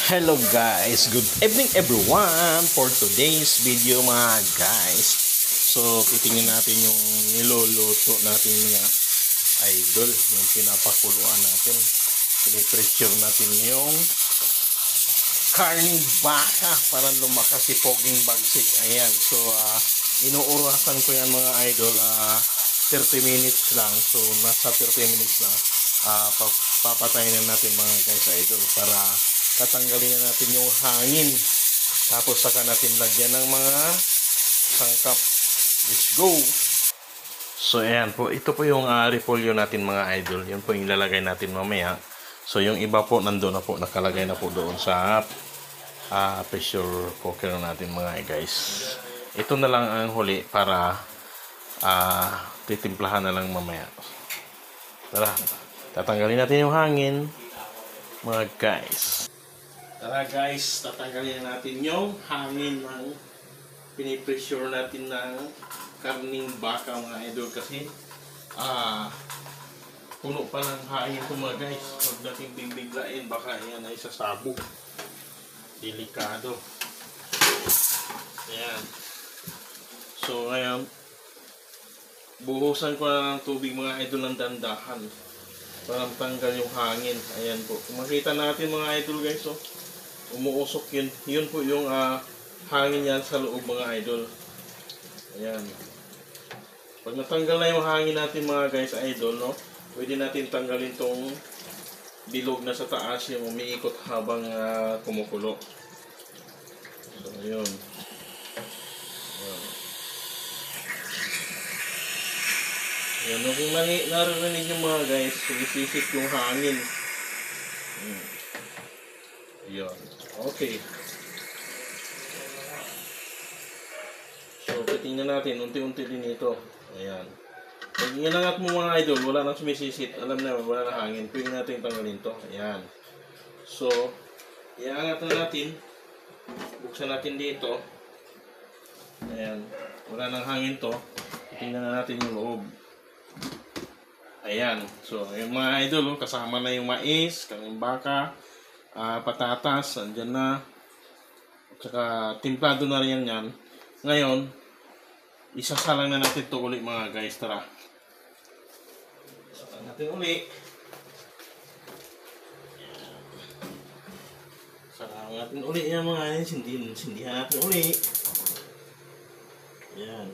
Hello guys, good evening everyone for today's video mga guys. So titingnan natin yung niluluto natin mga idol, yung pinapakuluan natin. Pinipressure natin yung karning baka para lumakas si Poging Bagsik. Ayan, so inuurasan ko yan mga idol, 30 minutes lang. So nasa 30 minutes na papatayin na natin mga guys idol para tatanggalin na natin yung hangin. Tapos saka natin lagyan ng mga sangkap. Let's go! So ayan po, ito po yung repolyo natin mga idol. Yun po yung ilalagay natin mamaya. So yung iba po nandun na po, nakalagay na po doon sa pressure cooker natin mga guys. Ito na lang ang huli para titimplahan na lang mamaya. Tara, tatanggalin natin yung hangin mga guys. Tara guys, tatanggalin natin yung hangin ng pinipressure natin ng karning baka mga idol kasi puno pa ng hangin ito mga guys. Huwag natin bibiglain, baka yan ay sasabog. Delikado. Ayan. So ngayon, buhusan ko na ng tubig mga idol ng dandahan para tanggal yung hangin. Ayan po. Kung makita natin mga idol guys, oh, umuusok yun. Yun po yung hangin yan sa loob mga idol. Ayan. Pag natanggal na yung hangin natin mga guys idol, no, pwede natin tanggalin tong bilog na sa taas yung umiikot habang kumukulo. So, ayun. Ayan. Kung narinig yung mga guys, sumisisip yung hangin. Ayan. Okay. So, titingnan natin. Unti-unti din ito. Ayan. Pag inangat mo mga idol, wala nang sumisisit. Alam na, wala nang hangin. Pwede natin tanggalin ito. Ayan. So, iangat na natin. Buksan natin dito. Ayan. Wala nang hangin to. Titingnan na natin yung loob. Ayan. So, yung mga idol, kasama na yung mais, karning baka, patatas, andyan na. At saka, timplado na rin yan. Ngayon, isasalang na natin ito ulit mga guys. Tara. Isasalang natin ulit. Isasalang natin ulit yan mga guys. Sindihan natin ulit. Ayan.